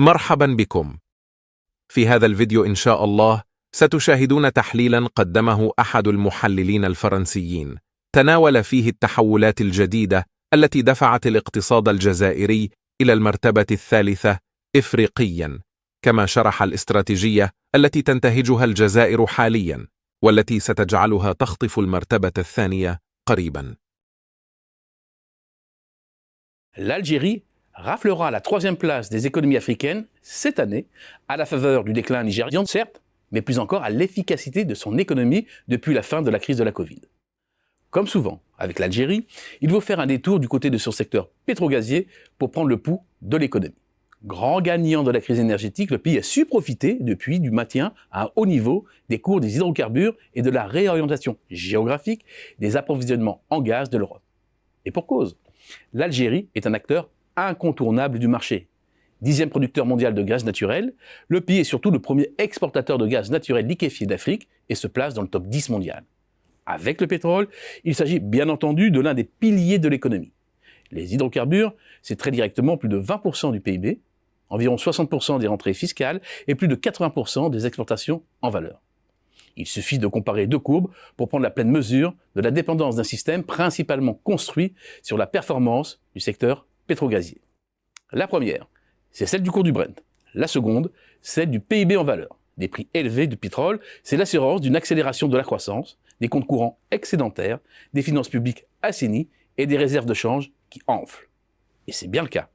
مرحبا بكم. في هذا الفيديو إن شاء الله ستشاهدون تحليلا قدمه أحد المحللين الفرنسيين تناول فيه التحولات الجديدة التي دفعت الاقتصاد الجزائري إلى المرتبة الثالثة إفريقيا، كما شرح الاستراتيجية التي تنتهجها الجزائر حاليا والتي ستجعلها تخطف المرتبة الثانية قريبا. L'Algérie raflera la troisième place des économies africaines cette année, à la faveur du déclin nigérian, certes, mais plus encore à l'efficacité de son économie depuis la fin de la crise de la Covid. Comme souvent avec l'Algérie, il faut faire un détour du côté de son secteur pétrogazier pour prendre le pouls de l'économie. Grand gagnant de la crise énergétique, le pays a su profiter depuis du maintien à un haut niveau des cours des hydrocarbures et de la réorientation géographique des approvisionnements en gaz de l'Europe. Et pour cause, l'Algérie est un acteur incontournable du marché. 10e producteur mondial de gaz naturel, le pays est surtout le premier exportateur de gaz naturel liquéfié d'Afrique et se place dans le top 10 mondial. Avec le pétrole, il s'agit bien entendu de l'un des piliers de l'économie. Les hydrocarbures, c'est très directement plus de 20% du PIB, environ 60% des rentrées fiscales et plus de 80% des exportations en valeur. Il suffit de comparer deux courbes pour prendre la pleine mesure de la dépendance d'un système principalement construit sur la performance du secteur pétrogazier. La première, c'est celle du cours du Brent. La seconde, celle du PIB en valeur. Des prix élevés du pétrole, c'est l'assurance d'une accélération de la croissance, des comptes courants excédentaires, des finances publiques assainies et des réserves de change qui enflent. Et c'est bien le cas.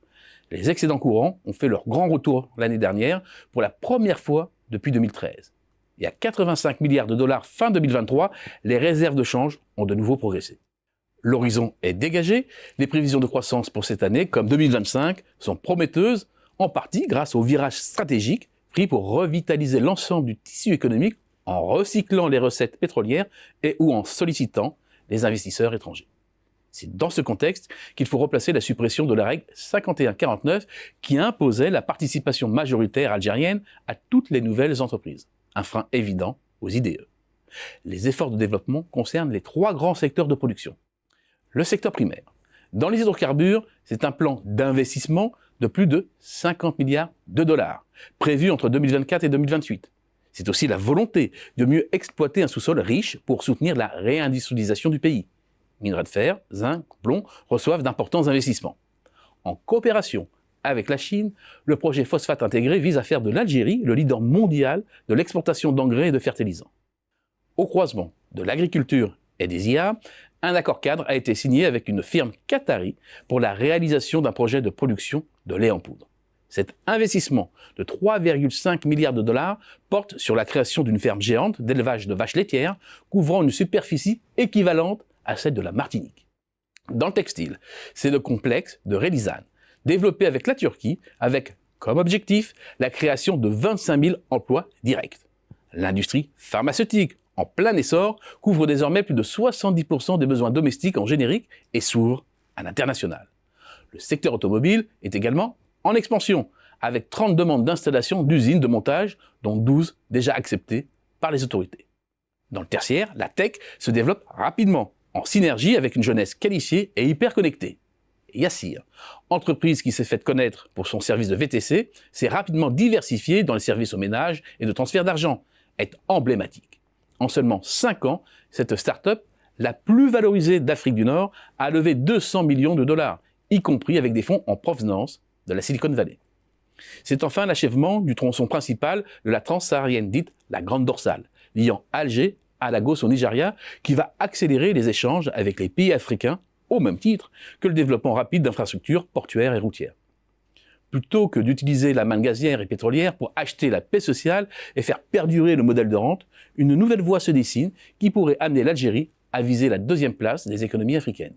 Les excédents courants ont fait leur grand retour l'année dernière pour la première fois depuis 2013. Et à 85 milliards de dollars fin 2023, les réserves de change ont de nouveau progressé. L'horizon est dégagé, les prévisions de croissance pour cette année, comme 2025, sont prometteuses, en partie grâce au virage stratégique pris pour revitaliser l'ensemble du tissu économique en recyclant les recettes pétrolières et ou en sollicitant les investisseurs étrangers. C'est dans ce contexte qu'il faut replacer la suppression de la règle 51-49 qui imposait la participation majoritaire algérienne à toutes les nouvelles entreprises. Un frein évident aux IDE. Les efforts de développement concernent les trois grands secteurs de production. Le secteur primaire. Dans les hydrocarbures, c'est un plan d'investissement de plus de 50 milliards de dollars, prévu entre 2024 et 2028. C'est aussi la volonté de mieux exploiter un sous-sol riche pour soutenir la réindustrialisation du pays. Minerais de fer, zinc, plomb reçoivent d'importants investissements. En coopération avec la Chine, le projet phosphate intégré vise à faire de l'Algérie le leader mondial de l'exportation d'engrais et de fertilisants. Au croisement de l'agriculture et des IA, un accord cadre a été signé avec une firme qatari pour la réalisation d'un projet de production de lait en poudre. Cet investissement de 3,5 milliards de dollars porte sur la création d'une ferme géante d'élevage de vaches laitières couvrant une superficie équivalente à celle de la Martinique. Dans le textile, c'est le complexe de Relizane, développé avec la Turquie, avec comme objectif la création de 25 000 emplois directs. L'industrie pharmaceutique, en plein essor, couvre désormais plus de 70% des besoins domestiques en générique et s'ouvre à l'international. Le secteur automobile est également en expansion, avec 30 demandes d'installation d'usines de montage, dont 12 déjà acceptées par les autorités. Dans le tertiaire, la tech se développe rapidement, en synergie avec une jeunesse qualifiée et hyper connectée. Yassir, entreprise qui s'est faite connaître pour son service de VTC, s'est rapidement diversifiée dans les services au ménage et de transfert d'argent, est emblématique. En seulement 5 ans, cette start-up, la plus valorisée d'Afrique du Nord, a levé 200 millions de dollars, y compris avec des fonds en provenance de la Silicon Valley. C'est enfin l'achèvement du tronçon principal de la transsaharienne dite la Grande Dorsale, liant Alger à Lagos au Nigeria, qui va accélérer les échanges avec les pays africains au même titre que le développement rapide d'infrastructures portuaires et routières. Plutôt que d'utiliser la manne gazière et pétrolière pour acheter la paix sociale et faire perdurer le modèle de rente, une nouvelle voie se dessine qui pourrait amener l'Algérie à viser la 2e place des économies africaines.